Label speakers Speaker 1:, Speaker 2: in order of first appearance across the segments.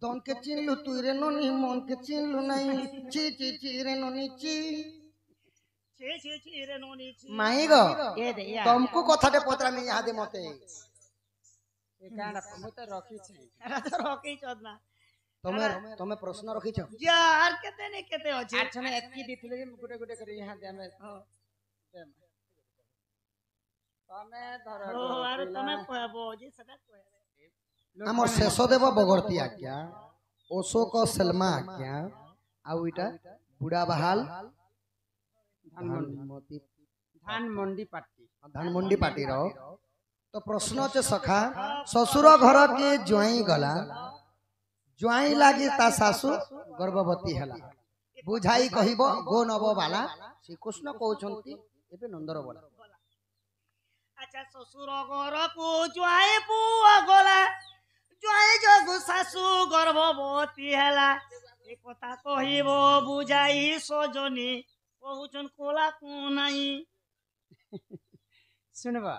Speaker 1: दन के चिनलु तुई रे ननी मन के चिनलु नहीं ची ची ची रे ननी ची
Speaker 2: रे ननी ची
Speaker 1: माई गो
Speaker 2: ये दे या
Speaker 1: तुमको कथाटे पतरा में याद मते
Speaker 2: ए गाना मु तो रखी छै अरे तो रखी छ ना
Speaker 1: तमे प्रश्न रखी छ
Speaker 2: यार केते ने केते अछि
Speaker 3: अच्छा ने एतकी दिथिले जे गुटे गुटे करी यहां दे हमें तमे धर
Speaker 2: ओ अरे तमे कहबो जे सदा कहबे
Speaker 1: हमर शेषदेव बगरती आज्ञा अशोक सलमा आज्ञा आउ इटा बुढ़ा बहाल धानमंडी पार्टी रो तो प्रश्न चे सखा ससुर घर के ज्वाई गला ज्वाई लागी ता सासु गर्भवती हला बुझाई कहिबो गो नबो वाला श्री कृष्ण कहउछंती एबे नंदर बोला
Speaker 2: अच्छा ससुर घर को ज्वाई पुआ गला ज्वाई जगु सासु गर्भवती हला ए कथा कहिबो बुझाई सजनी कहउछन कोला को नाही
Speaker 3: सुनबा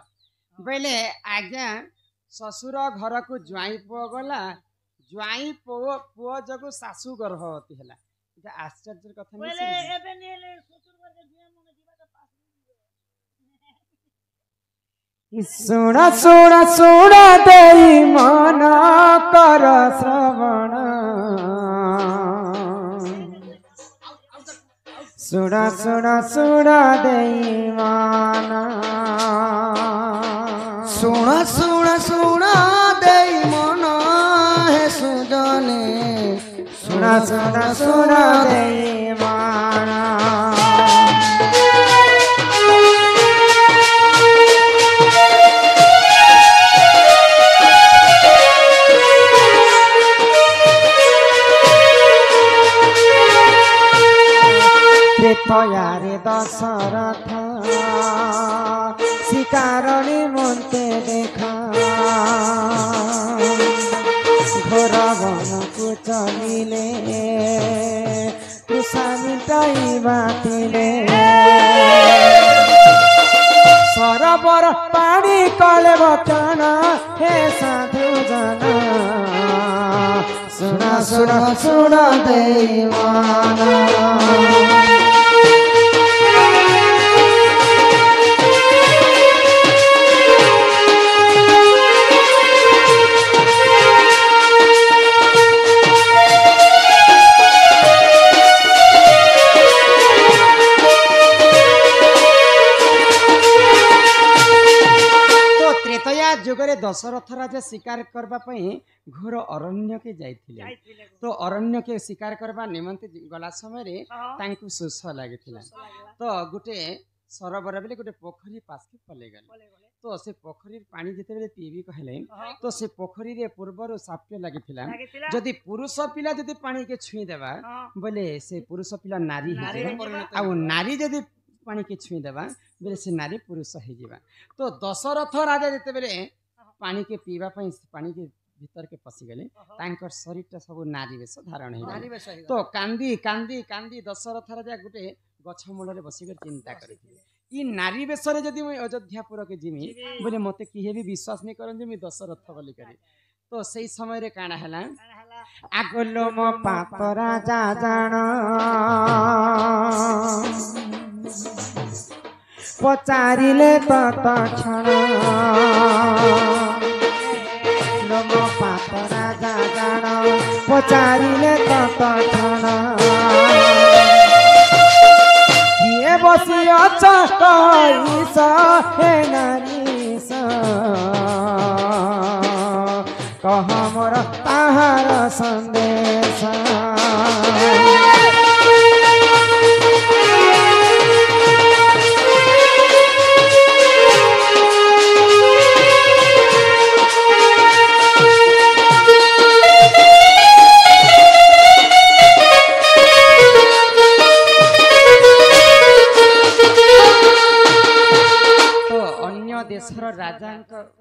Speaker 3: बेले आज्ञा ससुर घर को ज्वाई पुआ गला ज्वाई पुआ जगु सासु गर्भवती हला ये आश्चर्य कथा नहीं
Speaker 2: बोले एबे नेले ससुर घर के जुआ मन जीवा के पास
Speaker 3: सुना सुना सुना देई मन कर श्रवण सुना सुना सुना देई मन
Speaker 1: सुना सुना सुना देई मन हे सुजने
Speaker 3: सुना सुना सुना देई मन त्रेतयारे दशरथ शिकारणी मन्ते देखा घोर वनकु चलिले तुषा मिटाई बाटिले सरोवर पानी कले बचन हे साधु जन सुना सुना सुना देवाना जुगरे दशरथ राजा शिकार करबा पई घोर अरण्य के जाइथिले तो अरण्य के शिकार करबा निमंते गला समय रे तांकु सुस लागिथिला तो गुटे सरोवर बेले गुटे पोखरी पास के पले गले तो से पोखरी पानी जते बेले पीबी कहले तो से पोखरी रे पूर्वर साप्य लागिथिला जदि पुरुष पिला जदि पानी के छुई देबा बोले से पुरुष पिला नारी आ नारी जदि पानी के छुई देबा बेले से नारी पुरुष हो जीवा तो दशरथ राजा जते बेले पानी के पीवा पई पानी के भीतर के पसी गले तांकर शरीर सब नारी वेश धारण हो तो कांदी कांदी कांदी दशरथ राजा गुटे गछ मूल रे बसी कर चिंता करथिले ई नारी वेश रे जदी मैं अयोध्यापुर के जिमी बोले मते किहे भी विश्वास नहीं करन जे मैं दशरथ बोली करी तो सही समय रे काना हला आगलो मो पाप राजा जान पचारिले तत्क्षण नमो पाप राजा जान पचारिले तत्क्षण किए बसी अच कहिस हे नारीस कह मोर ताहार संदेश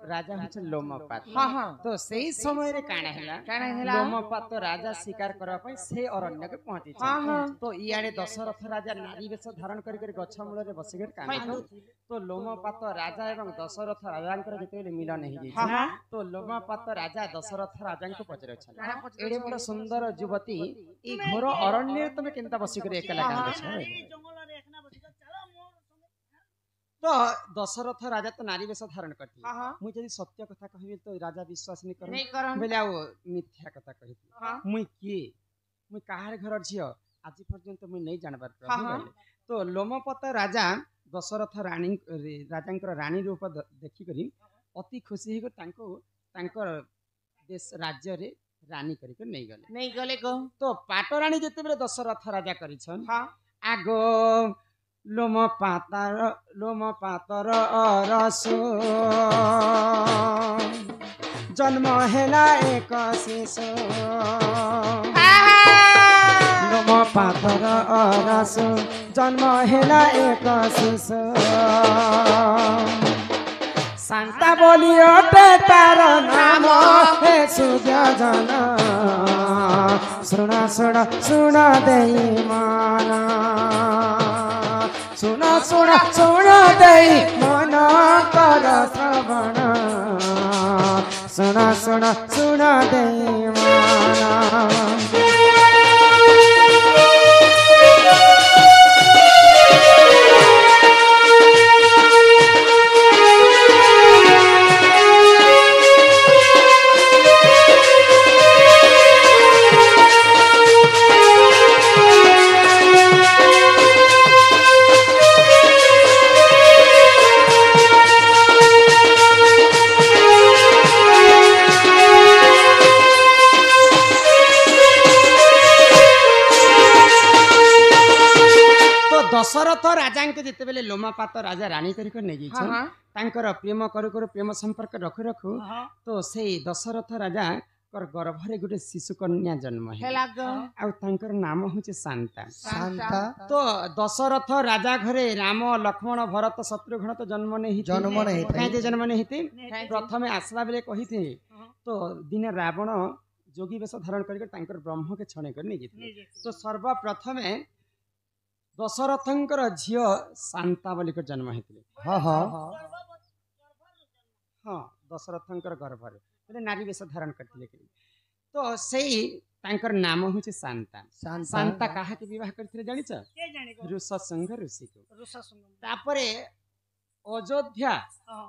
Speaker 3: राजा होचे लोमपात
Speaker 2: हाँ हाँ
Speaker 3: तो सही समय रे काना हैला
Speaker 2: काना हैला
Speaker 3: लोमपात राजा शिकार करबा पई से अरण्य के पहुंची
Speaker 2: हाँ हाँ
Speaker 3: तो इयाडे दशरथ राजा नारी वेश धारण करी करी गछ मूल रे बसी कर काना तो लोमपात राजा एवं दशरथ राजांकर जेते मिलन हे
Speaker 2: हाँ हाँ
Speaker 3: तो लोमपात राजा दशरथ राजा को पचरे छला एडे बड़ सुंदर युवती ई घोर अरण्य तमे केनता बसी कर एकला काम छ तो दशरथ राजा तो नारी वेश धारण करथि
Speaker 2: हाँ हाँ
Speaker 3: मु जदी सत्य कथा कहिबे तो राजा विश्वास नहीं कर
Speaker 2: नहीं करन
Speaker 3: बेले आ मिथ्या कथा कहि
Speaker 2: हाँ
Speaker 3: मुई के मुई काहार घर झियो आज पर्यंत मुई नहीं जानबार
Speaker 2: हाँ,
Speaker 3: प्रभु
Speaker 2: हाँ।
Speaker 3: बोले तो लोमपत राजा दशरथ रानी राजांकर रानी रूप देखि करी अति खुशी हो तांको तांकर देश राज्य रे रानी करी के नहीं गले
Speaker 2: नहीं गले को
Speaker 3: तो पाटरानी जेते बेले दशरथ राजा करिछन
Speaker 2: हाँ
Speaker 3: आगो लोमपातर रसो जन्म हेला एक शिशु लोमपातर रसो जन्म हेला एक शिशु शांता बोली अटे तार नाम हे सुजन सुना सुना सुना देई माना सुना सुना सुना देई मन कर श्रवण सुना सुना सुना देई माना दशरथ राजा के जिते बेले लोमापात राजा रानी करिक नै
Speaker 2: हाँ हाँ
Speaker 3: तांकर प्रेम करू करू प्रेम संपर्क रखु रखु
Speaker 2: हाँ
Speaker 3: तो से दशरथ राजा कर गर्भरे गुटे शिशु कन्या जन्म
Speaker 2: हेला गो
Speaker 3: आ तांकर नाम होचे शांता
Speaker 1: शांता
Speaker 3: तो दशरथ राजा घरे राम लक्ष्मण भरत शत्रुघ्न तो जन्म नै
Speaker 1: जन्म नहीं था।
Speaker 3: काहे जन्म नै हिते
Speaker 2: नहीं।
Speaker 3: प्रथमे आसला बेले कहिथे तो दिन रावण जोगी वेश धारण करिक तांकर ब्रह्म के छणे कर नै जिते तो सर्वप्रथमे दशरथंकर झियो शांता बोलिक जन्म हेतले
Speaker 1: हाँ हाँ
Speaker 3: हाँ दशरथंकर गर्भरे बोले नारी वेश धारण करथिले तो सेही तांकर नाम होचे शांता शांता काहा के विवाह करथिले जानि छ
Speaker 2: के जाने को
Speaker 3: ऋष संघ ऋषि को
Speaker 2: रुसा संगम
Speaker 3: तापरे अयोध्या
Speaker 2: हाँ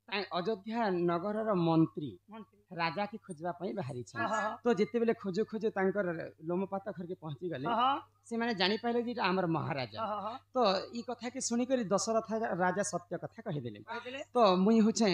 Speaker 3: अयोध्या नगरर मंत्री
Speaker 2: मंत्री
Speaker 3: राजा के खोजबा पई बाहरी छ
Speaker 2: हाँ हाँ
Speaker 3: तो जेते बेले खोजो खोजो तांकर लोमपात घर के पहुंची गले
Speaker 2: हाँ
Speaker 3: से माने जानि पाइले जे हमर महाराजा
Speaker 2: हाँ हाँ
Speaker 3: तो ई कथा के सुनी करी दशरथ राजा सत्य कथा कहि देले
Speaker 2: कहले
Speaker 3: तो मुई होछे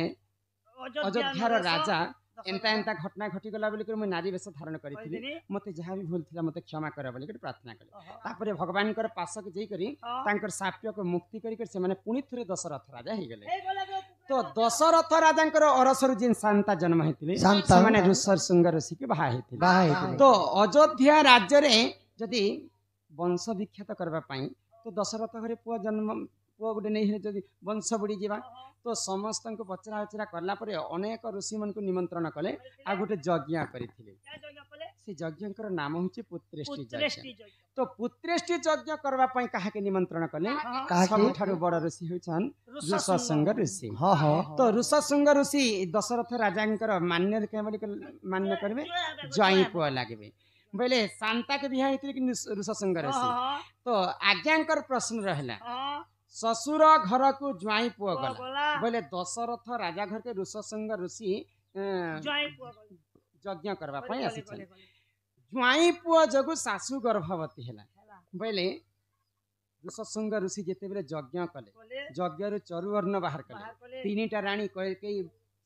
Speaker 2: अयोध्या
Speaker 3: अयोध्यार राजा एंता एंता घटना घटी गला बोली कर मुई नारी वेश धारण करिथिली
Speaker 2: कहले
Speaker 3: मते जहाँ भी भूल थिला मते क्षमा कर बोली कर प्रार्थना कले
Speaker 2: हाँ
Speaker 3: तापरे भगवान कर पास के जई करी
Speaker 2: हाँ
Speaker 3: तांकर साप्य को मुक्ति करी कर से माने पुनि थरे दशरथ राजा हे गेले
Speaker 2: ए बोला गो
Speaker 3: तो दशरथ राजांकर अरसर जिन शांता जन्म हेतिले
Speaker 1: शांता।
Speaker 3: माने ऋषर सुंग ऋषि के बाहा हेतिले
Speaker 1: बाहा हेतिले।
Speaker 3: तो अयोध्या राज्य रे जदि वंश विख्यात करबा पई तो दशरथ घरे पुआ जन्म पुआ गुटे नहीं है जदि वंश बुड़ी जीवा तो समस्त को पचरा उचरा करला परे अनेक ऋषि मन को निमंत्रण कले आ गुटे यज्ञ करिथिले
Speaker 2: क्या जगह पले
Speaker 3: से यज्ञकर नाम होचे पुत्रेष्टि यज्ञ
Speaker 2: पुत्रेष्टि जगह
Speaker 3: तो पुत्रेष्टि यज्ञ करबा पई काहा के निमंत्रण कले
Speaker 2: हाँ
Speaker 1: काहे के?
Speaker 3: सबठारु बड़ ऋषि होछन ऋषसंग ऋषि
Speaker 1: हाँ हाँ
Speaker 3: तो ऋषसंग ऋषि दशरथ राजांकर मान्य के बोली मान्य करबे जई पुआ लागबे बोले शांता के बियाह हेतिले कि ऋषसंग ऋषि
Speaker 2: हाँ
Speaker 3: तो आज्ञांकर प्रश्न रहला
Speaker 2: हाँ
Speaker 3: ससुर घर को ज्वाई पुआ गला
Speaker 2: बोला
Speaker 3: बोले दशरथ राजा घर के ऋषसंग ऋषि
Speaker 2: जय पुआ
Speaker 3: यज्ञ करबा पई
Speaker 2: बोले
Speaker 3: आसिछन ज्वाई पुआ जगु सासु गर्भवती हैला
Speaker 2: हेला
Speaker 3: बोले ऋषसंग ऋषि जेते बेले यज्ञ कले
Speaker 2: बोले
Speaker 3: यज्ञ रु चरुवर्ण बाहर कले
Speaker 2: बाहर बोले
Speaker 3: तीनटा रानी कई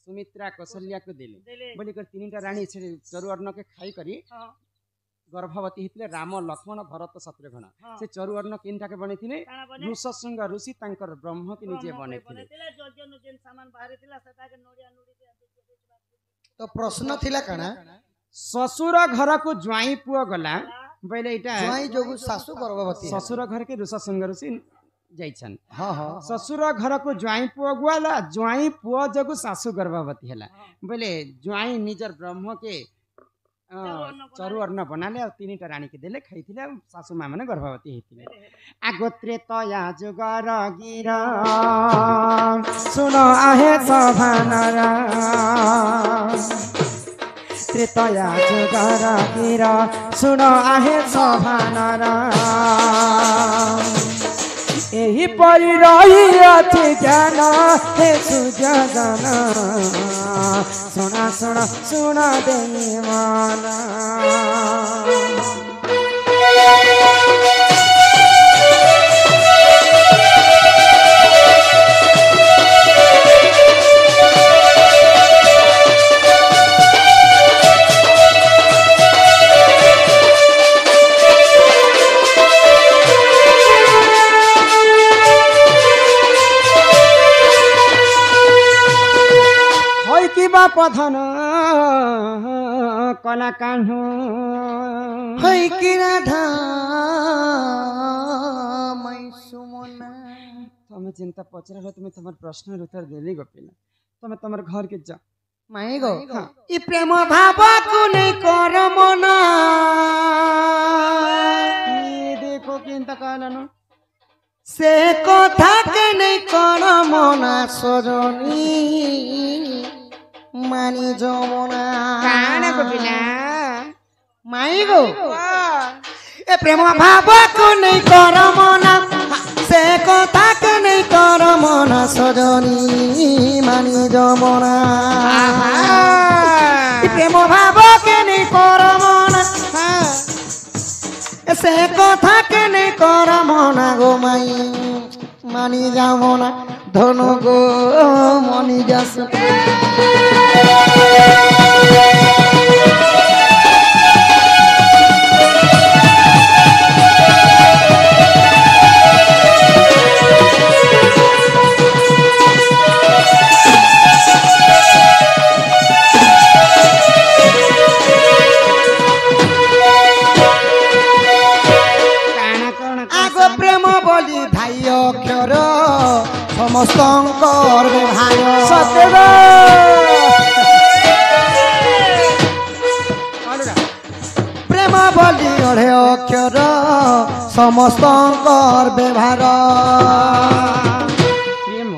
Speaker 3: सुमित्रा कौशल्या को देले
Speaker 2: देले
Speaker 3: बोली कर तीनटा रानी से चरुवर्ण के खाई करी
Speaker 2: हाँ
Speaker 3: गर्भवती हितले राम लक्ष्मण भरत शत्रुघ्न
Speaker 2: हाँ
Speaker 3: से चरुवर्ण किनटा के बनेथिले
Speaker 2: काना बने
Speaker 3: ऋषसंग ऋषि तांकर ब्रह्म के निजे बनेथिले
Speaker 2: बनेतिले जगह नु जेन सामान बाहर थिला सता के नोडिया नोडी के
Speaker 1: तो प्रश्न थिला काना
Speaker 3: ससुर घर को ज्वाई पुआ गला बोले इटा
Speaker 1: ज्वाई जोगु सासु गर्भवती है।
Speaker 3: ससुर घर के ऋषसंग ऋषि जाइछन
Speaker 1: हाँ हाँ
Speaker 3: ससुर घर को ज्वाई पुआ गुआला ज्वाई पुआ जगु सासू गर्भवती हला बोले ज्वाई निजर ब्रह्म के चरु अन्न बनाले और तीन रानी के देले खाइथिले सासू माँ माने गर्भवती हेतिले आगोत्रे तया जुगर गिर सुन आहे सभानर त्रेतया जुगर गिर सुन आहे सभानर एही परि रही अछि ज्ञान हे सुजगन सुना सुना सुना दे माना पधन कला कान्हु
Speaker 1: है कि राधा मै सुमना
Speaker 3: तमे चिंता पचरा तुम तुम प्रश्न उत्तर देली गोपिना तमे तमर घर के जा
Speaker 1: माई गो ई प्रेम भाव को नहीं कर मना
Speaker 3: ये देखो किंता कहलन
Speaker 1: से कथा के नहीं कर मना सजनी मानी जमुना
Speaker 3: काना गोपिना
Speaker 1: माई गो ए प्रेम भाव को नहीं कर मना से कथा के नहीं कर मना सजनी मानी जमुना प्रेम भाव के नहीं कर मना से कथा के नहीं कर मना गो माई मानी जमुना धन गो मनी जस समस्तंकर भाई
Speaker 3: सत्यव
Speaker 1: प्रेम बोली अढ़े अक्षर समस्तंकर व्यवहार
Speaker 3: प्रेम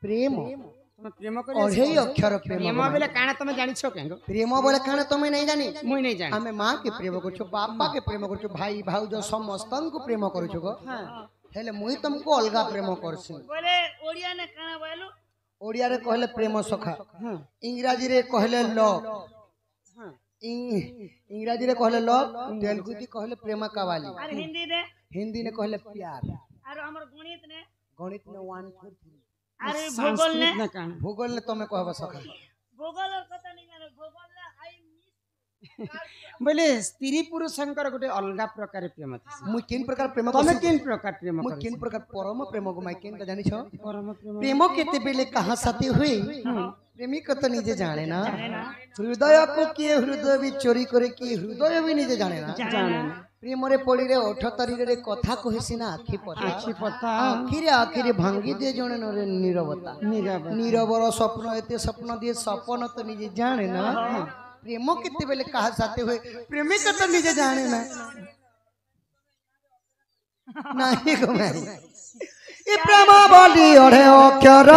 Speaker 1: प्रेम
Speaker 3: प्रेम
Speaker 1: अढ़े अक्षर
Speaker 3: प्रेम बोले काना तुम जानि छो केंगो
Speaker 1: प्रेम बोले काना तुम नहीं जानी
Speaker 3: मुई नहीं जानि
Speaker 1: हमें माँ के प्रेम करू बापा के प्रेम करू भाई भाउज समस्तन को प्रेम करू गो हेले मुई तुमको अलगा प्रेम करसी
Speaker 2: बोले ओडिया ने काना बोलू
Speaker 1: ओडिया रे कहले प्रेम सखा इंग्राजी रे कहले लव इंग्राजी रे कहले लव तेलुगु दी कहले प्रेम कवाली
Speaker 2: और हिंदी
Speaker 1: ने कहले प्यार
Speaker 2: और हमर गणित ने
Speaker 1: 1 2 3
Speaker 2: अरे
Speaker 1: भूगोल ने तुम्हें कहबा सखा
Speaker 2: भूगोल और पता नहीं जाने भूगोल ना आई
Speaker 3: बोले स्त्री पुरुष शंकर गोटे अलगा प्रकार प्रेम थी
Speaker 1: मु किन प्रकार प्रेम
Speaker 3: तमे किन प्रकार प्रेम
Speaker 1: मु किन प्रकार परम प्रेम को माई किन त जानि छ
Speaker 3: परम प्रेम
Speaker 1: प्रेम केते बेले कहां साथी हुई प्रेमी को तो निजे जाने ना हृदय को किए हृदय भी चोरी करे कि हृदय भी निजे जाने ना प्रेम रे पड़ी रे ओठ तरी रे कथा कहिसी ना आखि पता आखिरे भांगी दे जणे न नीरवता नीरवर स्वप्न एते स्वप्न दिए सपन तो निजे जाने ना प्रेम केते बेले कहा साथे हुए प्रेमी को तो निजे जाने ना नहीं गो भाई ई प्रेम बोली अढ़े अक्षर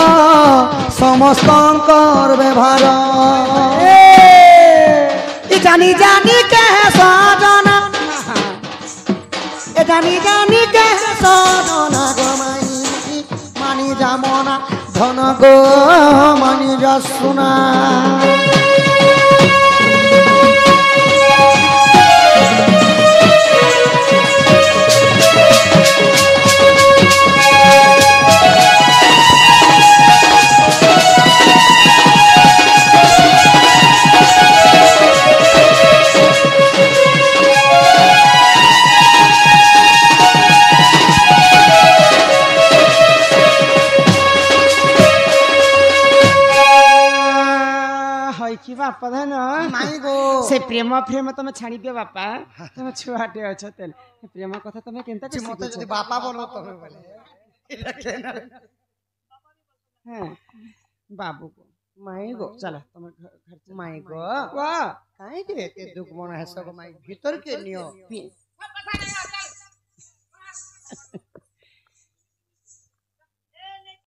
Speaker 1: समस्तंकर व्यवहार ई जानी जानी के सजना ए जानी जानी के सजना गो माई मानी जामना धन गो मानी जा सुना
Speaker 3: बापा धन
Speaker 1: माई गो
Speaker 3: से प्रेम प्रेम तुम छाड़ी दियो बापा तुम छुआटे अछ तेल प्रेम कथा तुम केनता
Speaker 1: मते जदी बापा बोलो तमे बोले
Speaker 3: হ্যাঁ बाबू को
Speaker 1: माई गो
Speaker 3: चला तुम्हारे घर चला।
Speaker 1: माई गो
Speaker 3: वाह
Speaker 1: काहे के एते दुख मन है सब माई भीतर के नियो